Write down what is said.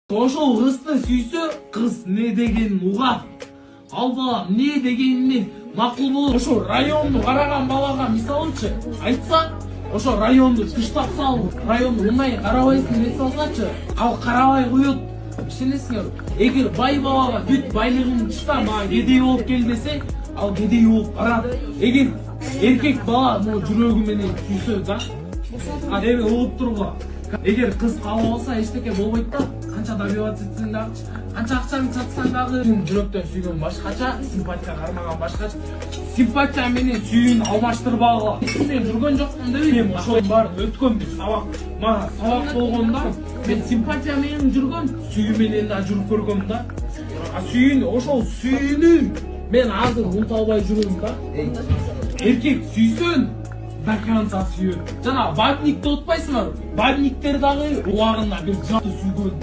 Ошол кызды сүйсө, кыз не дегенин угат. Ал бала не дегенине макул болот. Ошо районду караган балага мисалычы айтсаң, ошо районду тыштап салып, районду мындай карабайсың деп салсачы, ал карабай коет. Ишенесиңерби? Эгер бай балага бүт байлыгын тышта, мага кедей болуп кел десе, ал кедей болуп барат. Эгер эркек бала могу жүрөгү менен сүйсө да, эми угуп тургула. Эгер кыз каалап алса эчтеке болбойт да. Канча добиваться этсең дагы, канча акчаны чатсаң дагы, жүрөктөн сүйгөн башкача, симпатия кармаган башкача. Симпатия менен сүйүүнү алмаштырбагыла. Мен жүргөн жокмун деп, мен ошонун баарын өткөн бир сабак. Мага сабак болгонда мен симпатия менен жүргөм, сүйүү менен да жүрүп көргөм да. Сүйүүнү, ошол сүйүүнү мен азыр унута албай жүрөм да. Эркек сүйсөн до конца сүйөт. Жана бабникти утпайсыңарбы? Бабниктер дагы убагында бир жакты сүйгөн.